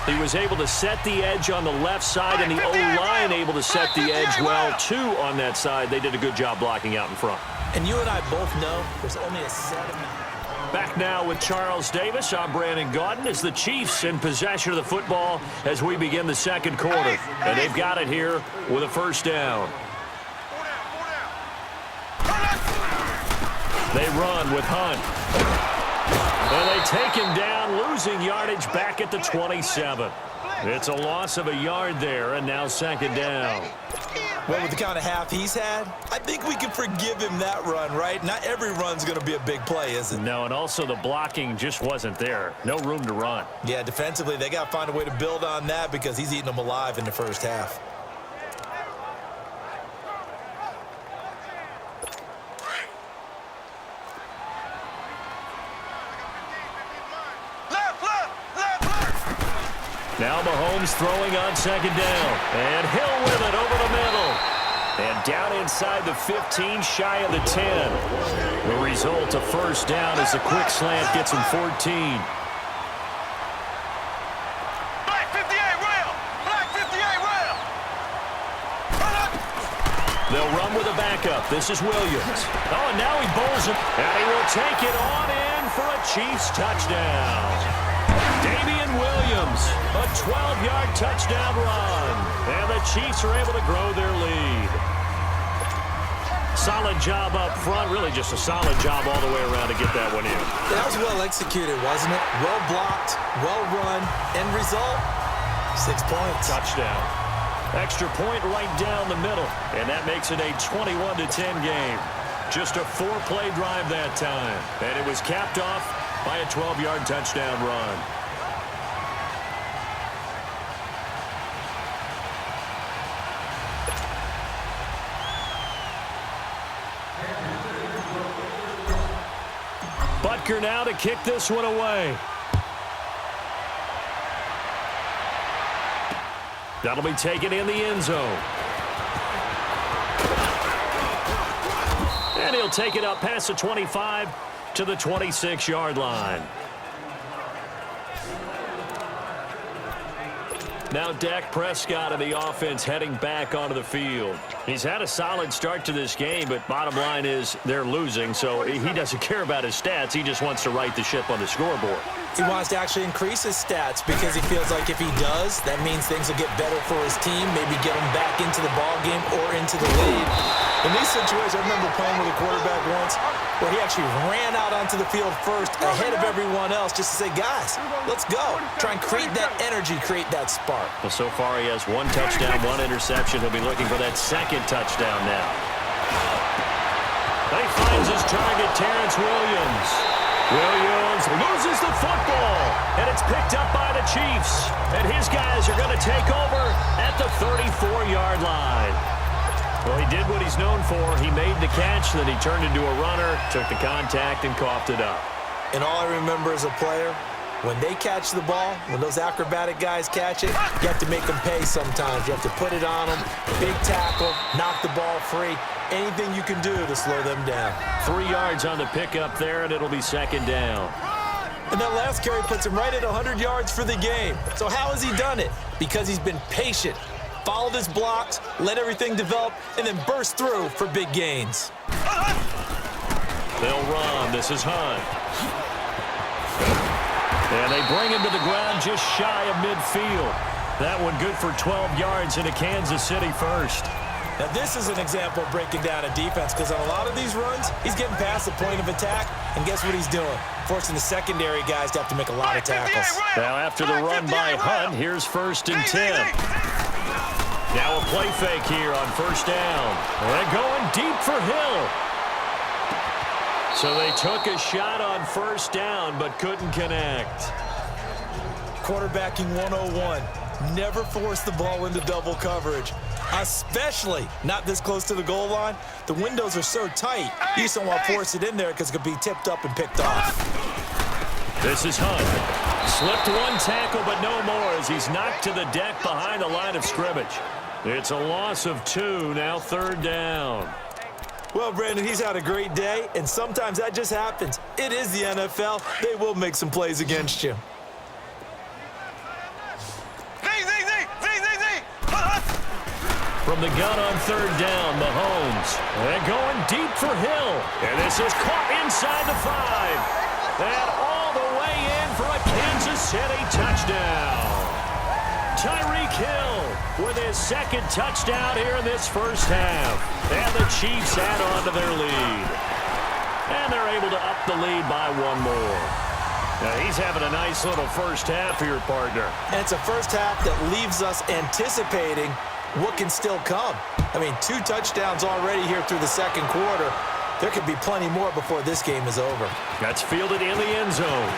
He was able to set the edge on the left side, and the O-line able to set the edge well, too, on that side. They did a good job blocking out in front. And you and I both know there's only a set amount. Back now with Charles Davis. I'm Brandon Gaudin as the Chiefs in possession of the football as we begin the second quarter. And they've got it here with a first down. They run with Hunt. And they take him down, losing yardage back at the 27. It's a loss of a yard there, and now second down. Well, with the kind of half he's had, I think we can forgive him that run, right? Not every run's going to be a big play, is it? No, and also the blocking just wasn't there. No room to run. Yeah, defensively, they got to find a way to build on that because he's eating them alive in the first half. Now Mahomes throwing on second down. And Hill with it over the middle. And down inside the 15, shy of the 10. The result, a first down as the quick slant gets him 14. Black 58 rail! Black 58 rail! They'll run with a backup. This is Williams. Oh, and now he bowls him. And he will take it on in for a Chiefs touchdown. Williams, a 12-yard touchdown run. And the Chiefs are able to grow their lead. Solid job up front. Really just a solid job all the way around to get that one in. That was well executed, wasn't it? Well blocked, well run. End result, 6 points. Touchdown. Extra point right down the middle. And that makes it a 21-10 game. Just a 4-play drive that time. And it was capped off by a 12-yard touchdown run. Butker now to kick this one away. That'll be taken in the end zone. And he'll take it up past the 25 to the 26-yard line. Now Dak Prescott of the offense heading back onto the field. He's had a solid start to this game, but bottom line is they're losing, so he doesn't care about his stats. He just wants to right the ship on the scoreboard. He wants to actually increase his stats because he feels like if he does, that means things will get better for his team, maybe get him back into the ball game or into the lead. In these situations, I remember playing with a quarterback once where he actually ran out onto the field first ahead of everyone else just to say, guys, let's go. Try and create that energy, create that spark. Well, so far he has 1 touchdown, 1 interception. He'll be looking for that second touchdown now. He finds his target, Terrence Williams. Williams loses the football, and it's picked up by the Chiefs. And his guys are going to take over at the 34-yard line. Well, he did what he's known for. He made the catch, then he turned into a runner, took the contact, and coughed it up. And all I remember as a player, when they catch the ball, when those acrobatic guys catch it, you have to make them pay sometimes. You have to put it on them, big tackle, knock the ball free. Anything you can do to slow them down. 3 yards on the pickup there, and it'll be second down. And that last carry puts him right at 100 yards for the game. So how has he done it? Because he's been patient, followed his blocks, let everything develop, and then burst through for big gains. They'll run. This is Hunt. And they bring him to the ground just shy of midfield. That one good for 12 yards into Kansas City first. Now, this is an example of breaking down a defense because on a lot of these runs, he's getting past the point of attack, and guess what he's doing? Forcing the secondary guys to have to make a lot of tackles. Now, after the run by Hunt, here's 1st and 10. Now a play fake here on first down. They're going deep for Hill. So they took a shot on first down, but couldn't connect. Quarterbacking 101. Never force the ball into double coverage, especially not this close to the goal line. The windows are so tight, you just don't want to force it in there because it could be tipped up and picked off. This is Hunt. Slipped 1 tackle, but no more as he's knocked to the deck behind the line of scrimmage. It's a loss of 2, now 3rd down. Well, Brandon, he's had a great day, and sometimes that just happens. It is the NFL. They will make some plays against you. From the gun on third down, Mahomes. And going deep for Hill. And this is caught inside the 5. And all the way in for a Kansas City touchdown. Tyreek Hill with his second touchdown here in this first half. And the Chiefs add on to their lead. And they're able to up the lead by one more. Now he's having a nice little first half here, partner. And it's a first half that leaves us anticipating what can still come. I mean, 2 touchdowns already here through the second quarter. There could be plenty more before this game is over. That's fielded in the end zone.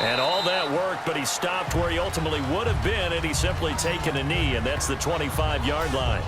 And all that work, but he stopped where he ultimately would have been, and he's simply taken a knee, and that's the 25-yard line.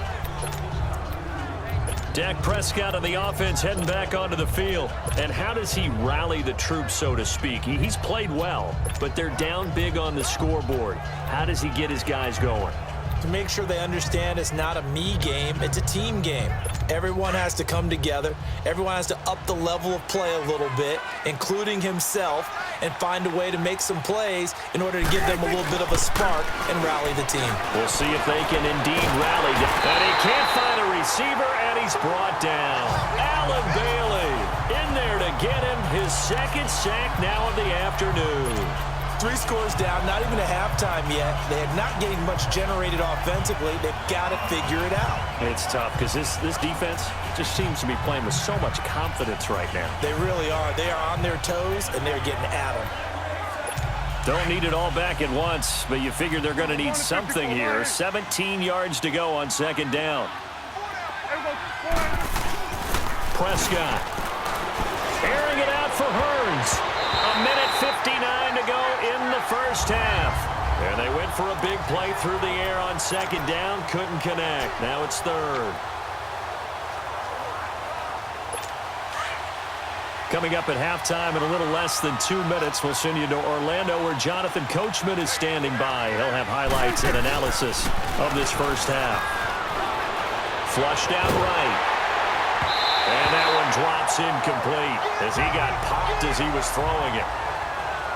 Dak Prescott on the offense heading back onto the field. And how does he rally the troops, so to speak? He's played well, but they're down big on the scoreboard. How does he get his guys going? To make sure they understand it's not a me game, it's a team game. Everyone has to come together. Everyone has to up the level of play a little bit, including himself, and find a way to make some plays in order to give them a little bit of a spark and rally the team. We'll see if they can indeed rally. And he can't find a receiver, and he's brought down. Allen Bailey in there to get him his second sack now of the afternoon. 3 scores down, not even a halftime yet. They are not getting much generated offensively. They've got to figure it out. It's tough because this defense just seems to be playing with so much confidence right now. They really are. They are on their toes, and they're getting at them. Don't need it all back at once, but you figure they're going to need something here. 17 yards to go on second down. Prescott airing it out for Hurns. A minute 59 to go in the first half. And they went for a big play through the air on second down. Couldn't connect. Now it's third. Coming up at halftime in a little less than 2 minutes, we'll send you to Orlando where Jonathan Coachman is standing by. He'll have highlights and analysis of this first half. Flushed out right. And that one drops incomplete as he got popped as he was throwing it.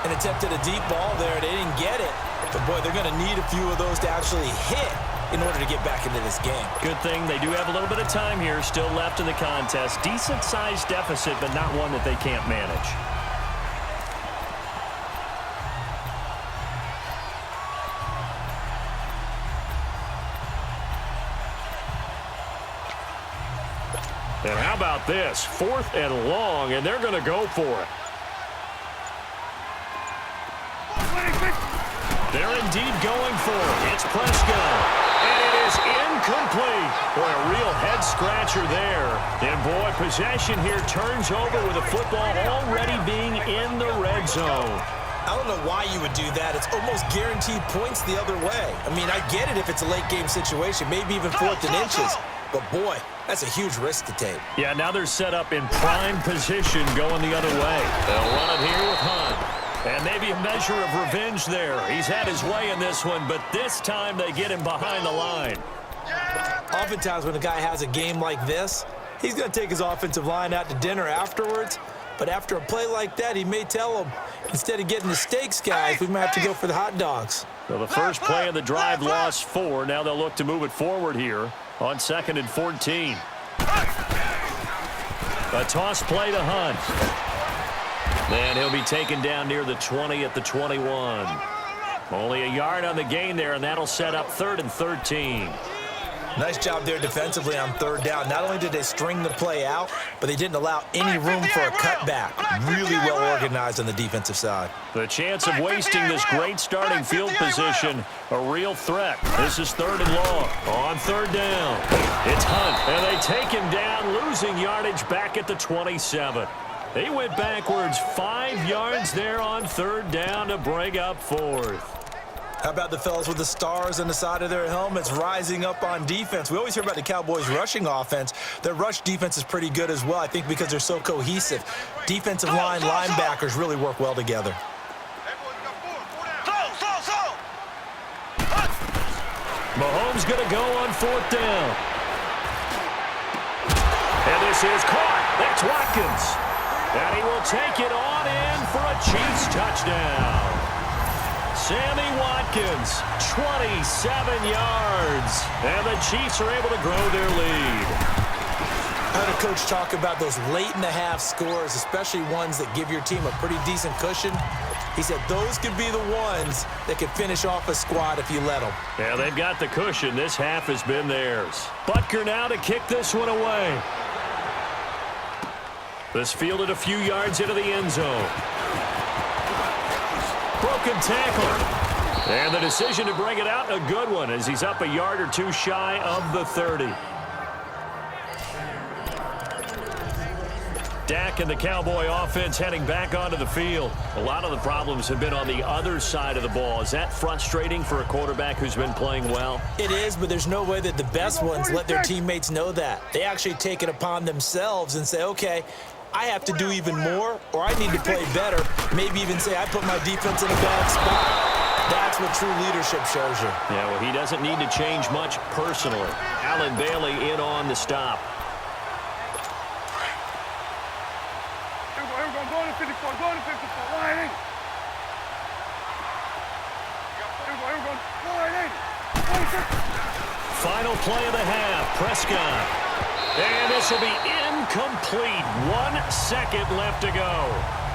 And attempted a deep ball there. They didn't get it. But, boy, they're going to need a few of those to actually hit in order to get back into this game. Good thing they do have a little bit of time here still left in the contest. Decent-sized deficit, but not one that they can't manage. And how about this? 4th and long, and they're going to go for it. They're indeed going for it. It's Prescott. And it is incomplete. Boy, a real head-scratcher there. And, boy, possession here turns over with the football already being in the red zone. I don't know why you would do that. It's almost guaranteed points the other way. I mean, I get it if it's a late-game situation, maybe even 4th and inches. But, boy, that's a huge risk to take. Yeah, now they're set up in prime position going the other way. They'll run it here with Hunt. And maybe a measure of revenge there. He's had his way in this one, but this time they get him behind the line. Oftentimes when a guy has a game like this, he's going to take his offensive line out to dinner afterwards. But after a play like that, he may tell them, instead of getting the steaks, guys, we might have to go for the hot dogs. So the first play of the drive lost 4. Now they'll look to move it forward here on 2nd and 14. A toss play to Hunt. And he'll be taken down near the 20 at the 21. Only a yard on the gain there, and that'll set up 3rd and 13. Nice job there defensively on 3rd down. Not only did they string the play out, but they didn't allow any room for a cutback. Really well organized on the defensive side. The chance of wasting this great starting field position, a real threat. This is 3rd and long. On 3rd down, it's Hunt, and they take him down, losing yardage back at the 27. They went backwards 5 yards there on 3rd down to bring up 4th. How about the fellas with the stars on the side of their helmets rising up on defense? We always hear about the Cowboys' rushing offense. Their rush defense is pretty good as well, I think, because they're so cohesive. Defensive line, linebackers really work well together. Mahomes going to go on 4th down. And this is caught. That's Watkins. And he will take it on in for a Chiefs touchdown. Sammy Watkins, 27 yards. And the Chiefs are able to grow their lead. I heard a coach talk about those late-in-the-half scores, especially ones that give your team a pretty decent cushion. He said those could be the ones that could finish off a squad if you let them. Yeah, they've got the cushion. This half has been theirs. Butker now to kick this one away. This fielded a few yards into the end zone. Broken tackle. And the decision to bring it out, a good one, as he's up a yard or two shy of the 30. Dak and the Cowboy offense heading back onto the field. A lot of the problems have been on the other side of the ball. Is that frustrating for a quarterback who's been playing well? It is, but there's no way that the best ones let their teammates know that. They actually take it upon themselves and say, okay, I have to do even more, or I need to play better. Maybe even say, I put my defense in a bad spot. That's what true leadership shows you. Yeah, well, he doesn't need to change much personally. Allen Bailey in on the stop. Go to 54, go to 54, line in. Line in. Final play of the half, Prescott. And this will be incomplete. 1 second left to go.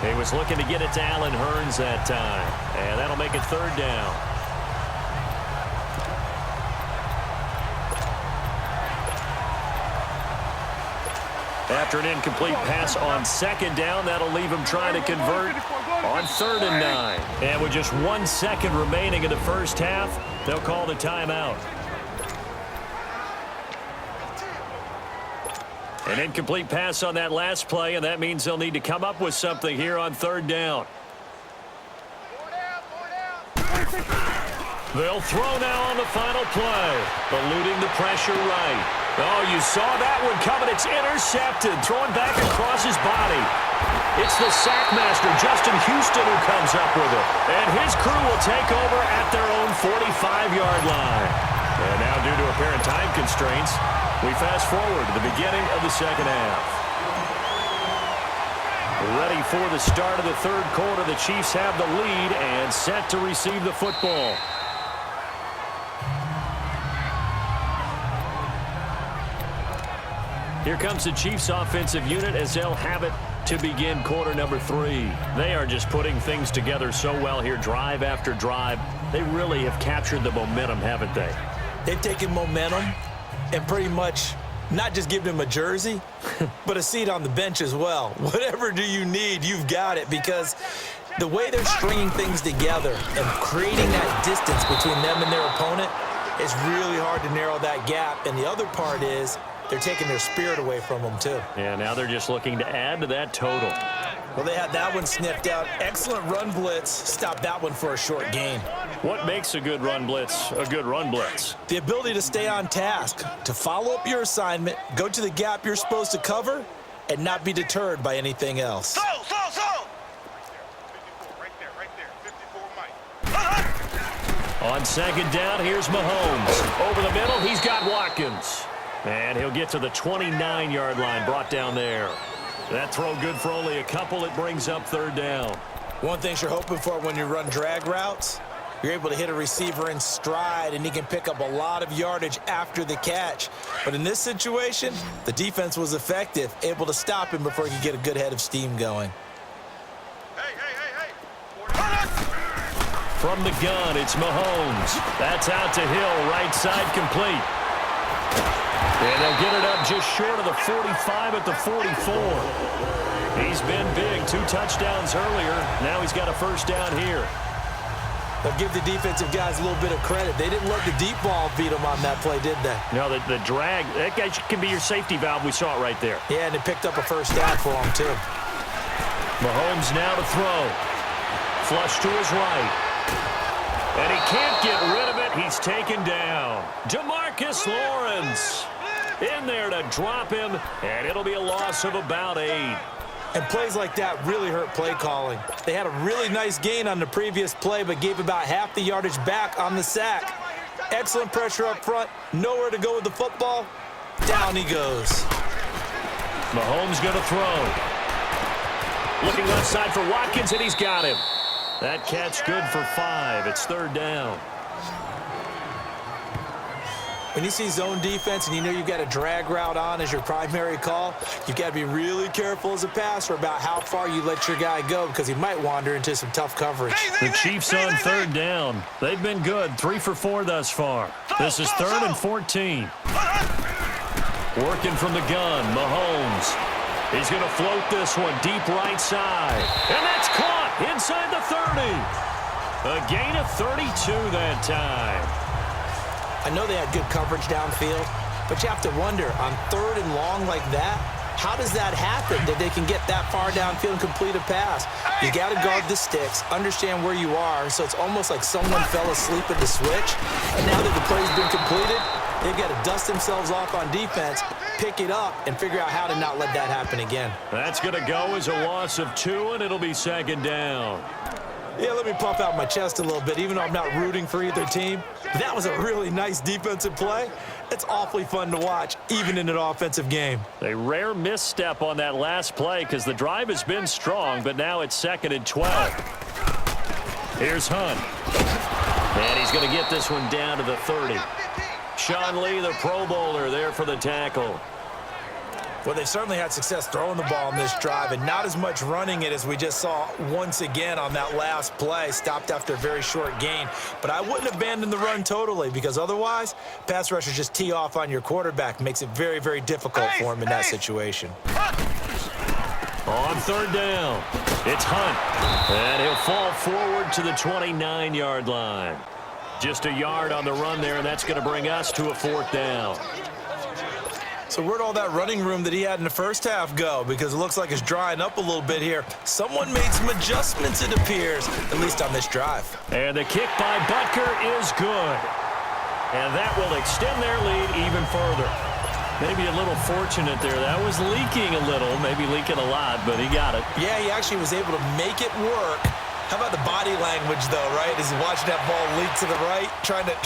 He was looking to get it to Allen Hurns that time. And that'll make it third down. After an incomplete pass on second down, that'll leave him trying to convert on 3rd and 9. And with just 1 second remaining in the first half, they'll call the timeout. An incomplete pass on that last play, and that means they'll need to come up with something here on 3rd down. They'll throw now on the final play, eluding the pressure right. Oh, you saw that one coming. It's intercepted, thrown back across his body. It's the sack master, Justin Houston, who comes up with it. And his crew will take over at their own 45-yard line. And now, due to apparent time constraints, we fast forward to the beginning of the second half. Ready for the start of the third quarter. The Chiefs have the lead and set to receive the football. Here comes the Chiefs offensive unit as they'll have it to begin quarter number 3. They are just putting things together so well here, drive after drive. They really have captured the momentum, haven't they? They've taken momentum and pretty much not just given him a jersey, but a seat on the bench as well. Whatever do you need, you've got it, because the way they're stringing things together and creating that distance between them and their opponent, it's really hard to narrow that gap. And the other part is they're taking their spirit away from them, too. Yeah, now they're just looking to add to that total. Well, they had that one sniffed out. Excellent run blitz. Stopped that one for a short gain. What makes a good run blitz a good run blitz? The ability to stay on task, to follow up your assignment, go to the gap you're supposed to cover, and not be deterred by anything else. So! Right there, 54, Mike. On second down, here's Mahomes. Over the middle, he's got Watkins. And he'll get to the 29-yard line, brought down there. That throw good for only a couple. It brings up 3rd down. One thing you're hoping for when you run drag routes, you're able to hit a receiver in stride, and he can pick up a lot of yardage after the catch. But in this situation, the defense was effective, able to stop him before he could get a good head of steam going. Hey. From the gun, it's Mahomes. That's out to Hill, right side complete. And they'll get it up just short of the 45 at the 44. He's been big, 2 touchdowns earlier. Now he's got a first down here. They'll give the defensive guys a little bit of credit. They didn't let the deep ball beat them on that play, did they? No, the drag, that guy can be your safety valve. We saw it right there. Yeah, and they picked up a first down for him, too. Mahomes now to throw. Flush to his right. And he can't get rid of it. He's taken down. DeMarcus Lawrence in there to drop him, and it'll be a loss of about 8. And plays like that really hurt play calling. They had a really nice gain on the previous play, but gave about half the yardage back on the sack. Excellent pressure up front. Nowhere to go with the football. Down he goes. Mahomes going to throw. Looking left side for Watkins, and he's got him. That catch good for 5. It's 3rd down. When you see zone defense and you know you've got a drag route on as your primary call, you've got to be really careful as a passer about how far you let your guy go because he might wander into some tough coverage. The Chiefs on 3rd down. They've been good, 3 for 4 thus far. This is 3rd and 14. Working from the gun, Mahomes. He's going to float this one deep right side. And that's caught inside the 30. A gain of 32 that time. I know they had good coverage downfield, but you have to wonder, on 3rd and long like that, how does that happen that they can get that far downfield and complete a pass? You got to guard the sticks, understand where you are, so it's almost like someone fell asleep at the switch, and now that the play's been completed, they've got to dust themselves off on defense, pick it up, and figure out how to not let that happen again. That's going to go as a loss of 2, and it'll be 2nd down. Yeah, let me puff out my chest a little bit, even though I'm not rooting for either team. That was a really nice defensive play. It's awfully fun to watch, even in an offensive game. A rare misstep on that last play because the drive has been strong, but now it's 2nd and 12. Here's Hunt. And he's going to get this one down to the 30. Sean Lee, the Pro Bowler, there for the tackle. Well, they certainly had success throwing the ball in this drive and not as much running it as we just saw once again on that last play, stopped after a very short gain. But I wouldn't abandon the run totally because otherwise, pass rushers just tee off on your quarterback. Makes it very, very difficult for him in that situation. On 3rd down, it's Hunt. And he'll fall forward to the 29-yard line. Just a yard on the run there, and that's going to bring us to a 4th down. So where'd all that running room that he had in the first half go? Because it looks like it's drying up a little bit here. Someone made some adjustments, it appears, at least on this drive. And the kick by Butker is good. And that will extend their lead even further. Maybe a little fortunate there. That was leaking a little, maybe leaking a lot, but he got it. Yeah, he actually was able to make it work. How about the body language, though, right? As he's watching that ball leak to the right, trying to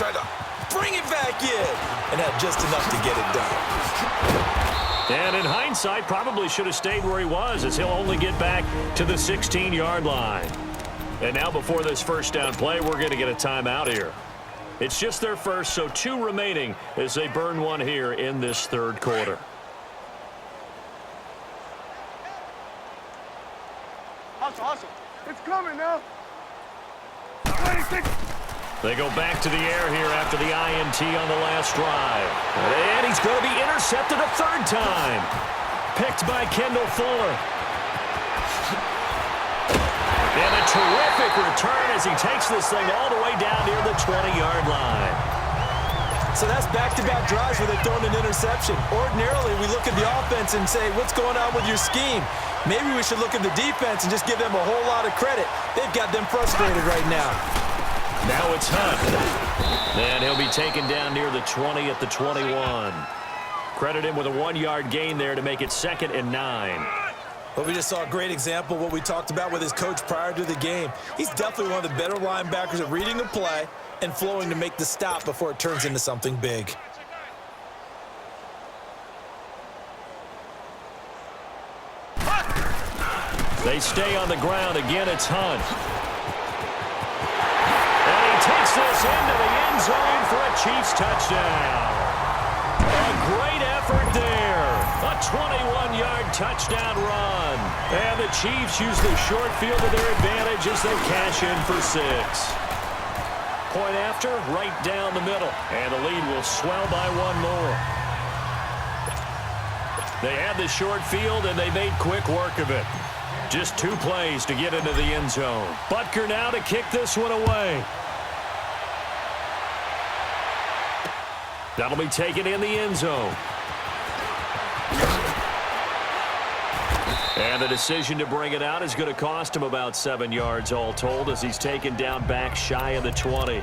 bring it back in, and had just enough to get it done. And in hindsight, probably should have stayed where he was, as he'll only get back to the 16-yard line. And now before this first down play, we're going to get a timeout here. It's just their first, so 2 remaining as they burn one here in this 3rd quarter. Hustle. It's coming now. 26. They go back to the air here after the INT on the last drive. And he's going to be intercepted a 3rd time. Picked by Kendall Fuller. And a terrific return as he takes this thing all the way down near the 20-yard line. So that's back-to-back drives where they're throwing an interception. Ordinarily, we look at the offense and say, what's going on with your scheme? Maybe we should look at the defense and just give them a whole lot of credit. They've got them frustrated right now. Now it's Hunt. And he'll be taken down near the 20 at the 21. Credit him with a 1-yard gain there to make it 2nd and 9. Well, we just saw a great example of what we talked about with his coach prior to the game. He's definitely one of the better linebackers at reading the play and flowing to make the stop before it turns into something big. They stay on the ground. Again, it's Hunt. And he takes this into the end zone for a Chiefs touchdown. A great effort there. A 21-yard touchdown run. And the Chiefs use the short field to their advantage as they cash in for 6. Point after, right down the middle. And the lead will swell by 1 more. They had the short field, and they made quick work of it. Just 2 plays to get into the end zone. Butker now to kick this one away. That'll be taken in the end zone. And the decision to bring it out is going to cost him about 7 yards all told as he's taken down back shy of the 20.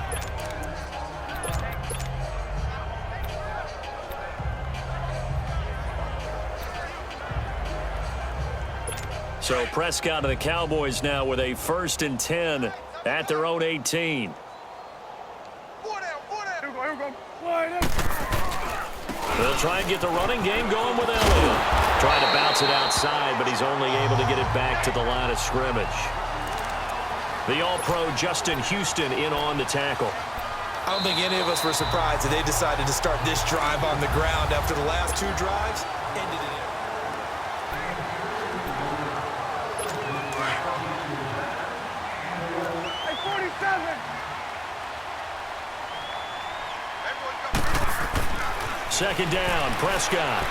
So Prescott and the Cowboys now with a 1st and 10 at their own 18. They'll try and get the running game going with Elliott. Trying to bounce it outside, but he's only able to get it back to the line of scrimmage. The All-Pro Justin Houston in on the tackle. I don't think any of us were surprised that they decided to start this drive on the ground after the last two drives ended in it. Hey, 47. Second down, Prescott.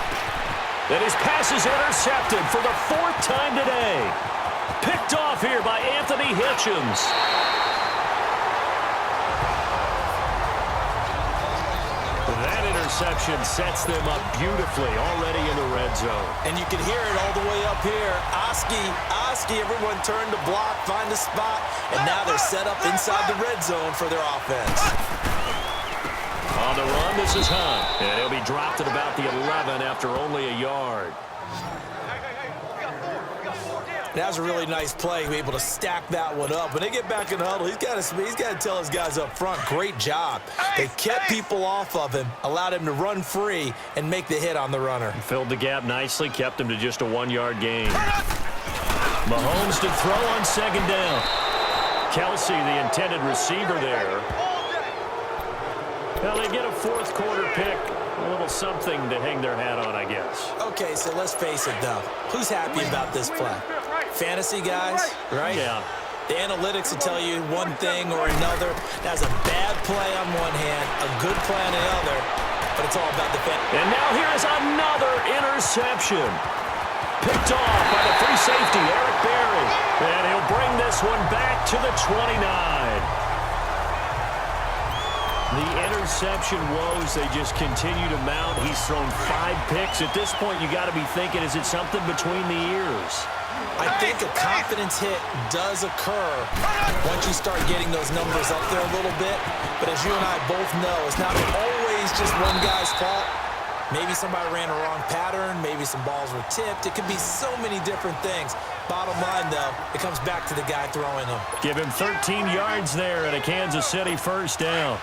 And his pass is intercepted for the fourth time today. Picked off here by Anthony Hitchens. That interception sets them up beautifully already in the red zone. And you can hear it all the way up here. Oski, everyone turned to block, find a spot, and now they're set up inside the red zone for their offense. On the run, this is Hunt. And he'll be dropped at about the 11 after only a yard. That was a really nice play, to be able to stack that one up. When they get back in the huddle, he's got to tell his guys up front, great job. They kept people off of him, allowed him to run free, and make the hit on the runner. Filled the gap nicely, kept him to just a 1-yard gain. Mahomes to throw on second down. Kelsey, the intended receiver there. Well, they get a fourth quarter pick. A little something to hang their hat on, I guess. Okay, so let's face it, though. Who's happy about this play? Fantasy guys, right? Yeah. The analytics will tell you one thing or another. That's a bad play on one hand, a good play on the other, but it's all about the fan. And now here is another interception. Picked off by the free safety, Eric Berry. And he'll bring this one back to the 29. The interception woes, they just continue to mount. He's thrown 5 picks. At this point, you got to be thinking, is it something between the ears? I think a confidence hit does occur once you start getting those numbers up there a little bit. But as you and I both know, it's not always just one guy's fault. Maybe somebody ran a wrong pattern. Maybe some balls were tipped. It could be so many different things. Bottom line, though, it comes back to the guy throwing them. Give him 13 yards there and a Kansas City first down.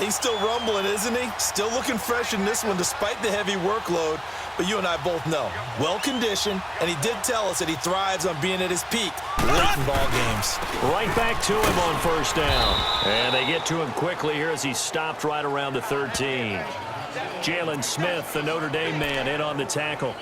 He's still rumbling, isn't he? Still looking fresh in this one despite the heavy workload. But you and I both know, well-conditioned, and he did tell us that he thrives on being at his peak late in ball games. Right back to him on first down. And they get to him quickly here as he stopped right around the 13. Jalen Smith, the Notre Dame man, in on the tackle.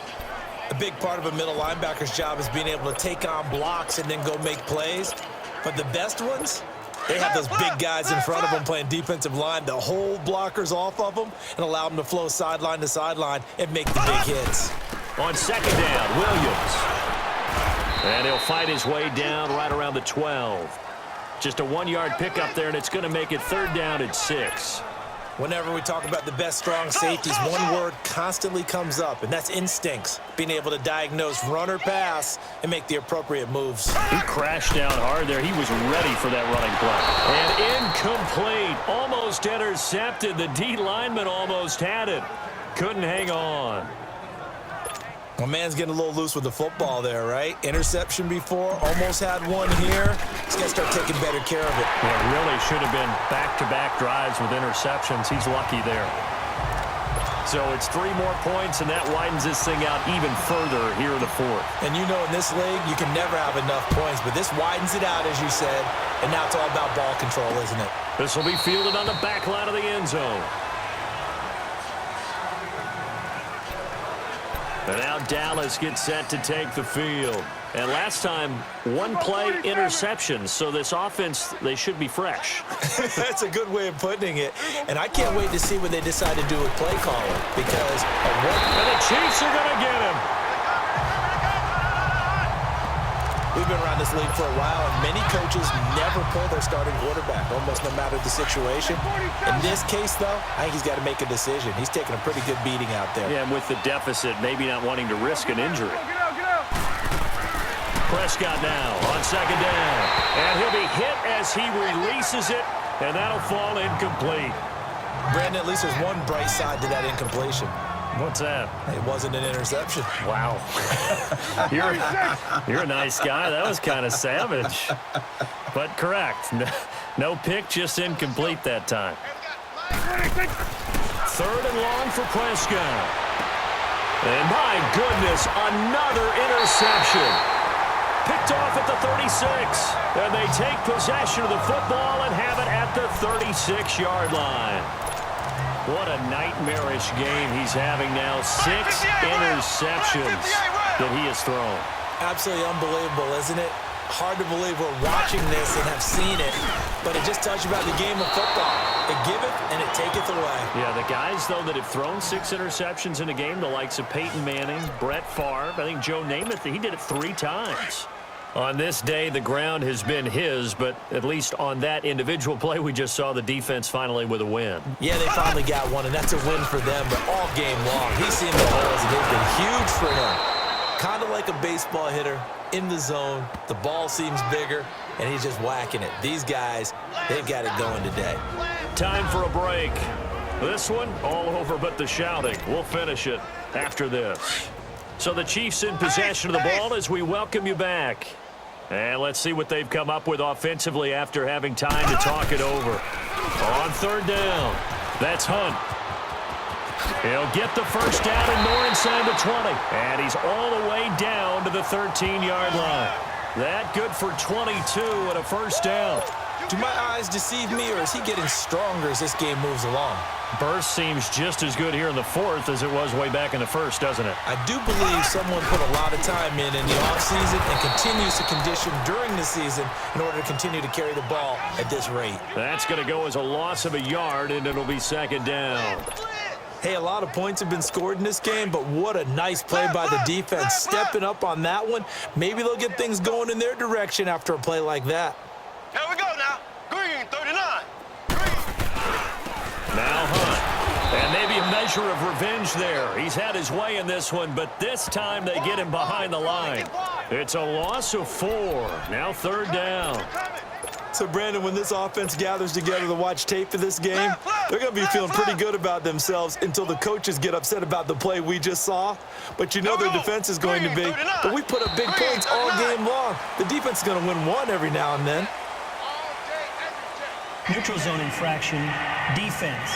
A big part of a middle linebacker's job is being able to take on blocks and then go make plays. But the best ones, they have those big guys in front of them playing defensive line to hold blockers off of them and allow them to flow sideline to sideline and make the big hits. On second down, Williams. And he'll fight his way down right around the 12. Just a 1-yard pickup there, and it's going to make it third down at 6. Whenever we talk about the best strong safeties, one word constantly comes up, and that's instincts. Being able to diagnose run or pass and make the appropriate moves. He crashed down hard there. He was ready for that running play. And incomplete. Almost intercepted. The D lineman almost had it. Couldn't hang on. My man's getting a little loose with the football there, right? Interception before, almost had one here. He's got to start taking better care of it. Yeah, really should have been back-to-back drives with interceptions. He's lucky there. So it's 3 more points, and that widens this thing out even further here in the fourth. And you know in this league, you can never have enough points, but this widens it out, as you said, and now it's all about ball control, isn't it? This will be fielded on the back line of the end zone. And now Dallas gets set to take the field. And last time, 1 play interception. So this offense, they should be fresh. That's a good way of putting it. And I can't wait to see what they decide to do with play calling. Because and the Chiefs are going to get him. We've been around this league for a while, and many coaches never pull their starting quarterback, almost no matter the situation. In this case, though, I think he's got to make a decision. He's taking a pretty good beating out there. Yeah, and with the deficit, maybe not wanting to risk an injury. Prescott now on second down. And he'll be hit as he releases it, and that'll fall incomplete. Brandon, at least there's one bright side to that incompletion. What's that? It wasn't an interception. Wow. You're a nice guy. That was kind of savage. But correct. No pick, just incomplete that time. 3rd and long for Prescott. And my goodness, another interception. picked off at the 36. And they take possession of the football and have it at the 36-yard line. What a nightmarish game he's having now. 6 interceptions that he has thrown. Absolutely unbelievable, isn't it? Hard to believe we're watching this and have seen it, but it just tells you about the game of football. It giveth and it taketh away. Yeah, the guys, though, that have thrown 6 interceptions in a game, the likes of Peyton Manning, Brett Favre, I think Joe Namath, he did it 3 times. On this day, the ground has been his, but at least on that individual play, we just saw the defense finally with a win. Yeah, they finally got one, and that's a win for them, but all game long, he's seen the holes, and they've been huge for him. Kind of like a baseball hitter in the zone. The ball seems bigger, and he's just whacking it. These guys, they've got it going today. Time for a break. This one, all over but the shouting. We'll finish it after this. So the Chiefs in possession of the ball as we welcome you back. And let's see what they've come up with offensively after having time to talk it over. On 3rd down, that's Hunt. He'll get the first down and more inside the 20. And he's all the way down to the 13-yard line. That good for 22 and a first down. Do my eyes deceive me, or is he getting stronger as this game moves along? Burst seems just as good here in the 4th as it was way back in the 1st, doesn't it? I do believe someone put a lot of time in the offseason and continues to condition during the season in order to continue to carry the ball at this rate. That's going to go as a loss of a yard, and it'll be 2nd down. Hey, a lot of points have been scored in this game, but what a nice play by the defense. Stepping up on that one. Maybe they'll get things going in their direction after a play like that. Here we go now. Green, 39. Now Hunt. And maybe a measure of revenge there. He's had his way in this one, but this time they get him behind the line. It's a loss of 4. Now 3rd down. So, Brandon, when this offense gathers together to watch tape of this game, they're going to be feeling pretty good about themselves until the coaches get upset about the play we just saw. But you know their defense is going to be. But we put up big points all game long. The defense is going to win one every now and then. Neutral zone infraction, defense.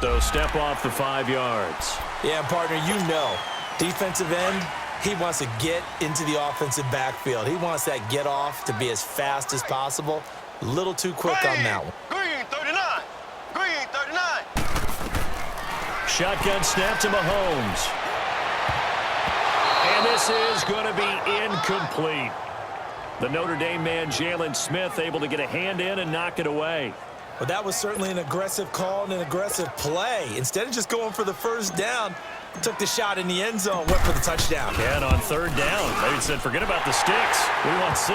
So step off the 5 yards. Yeah, partner, you know, defensive end, he wants to get into the offensive backfield. He wants that get off to be as fast as possible. A little too quick on that one. Green, 39. Green, 39. Shotgun snap to Mahomes. And this is going to be incomplete. The Notre Dame man, Jalen Smith, able to get a hand in and knock it away. Well, that was certainly an aggressive call and an aggressive play. Instead of just going for the first down, took the shot in the end zone, went for the touchdown. Yeah, and on 3rd down, they said, forget about the sticks. We want 6.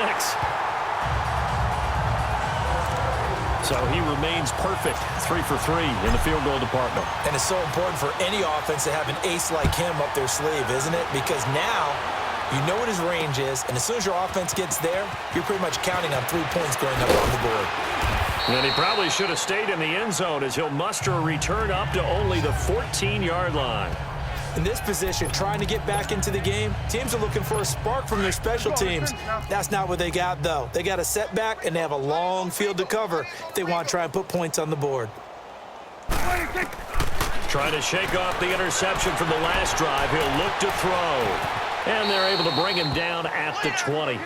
So he remains perfect, 3 for 3 in the field goal department. And it's so important for any offense to have an ace like him up their sleeve, isn't it? Because now you know what his range is, and as soon as your offense gets there, you're pretty much counting on 3 points going up on the board. And he probably should have stayed in the end zone as he'll muster a return up to only the 14-yard line. In this position, trying to get back into the game, teams are looking for a spark from their special teams. That's not what they got, though. They got a setback, and they have a long field to cover if they want to try and put points on the board. Trying to shake off the interception from the last drive. He'll look to throw. And they're able to bring him down at the 20.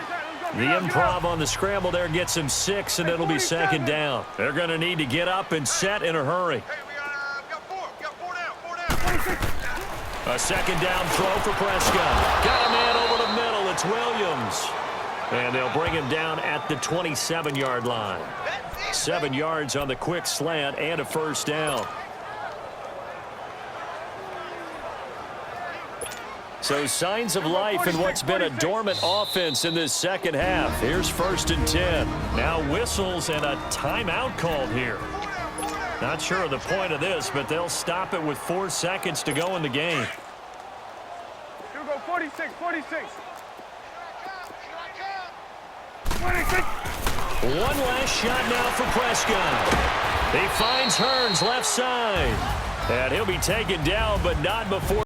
The improv on the scramble there gets him 6, and it'll be 2nd down. They're going to need to get up and set in a hurry. Hey, we got 4. We got 4 down. A 2nd down throw for Prescott. Got a man over the middle. It's Williams. And they'll bring him down at the 27-yard line. 7 yards on the quick slant and a first down. So signs of life in what's been a dormant offense in this second half. Here's 1st and 10. Now whistles and a timeout called here. Not sure of the point of this, but they'll stop it with 4 seconds to go in the game. Here we go, 46, 46. 26. One last shot now for Prescott. He finds Hearns left side. And he'll be taken down, but not before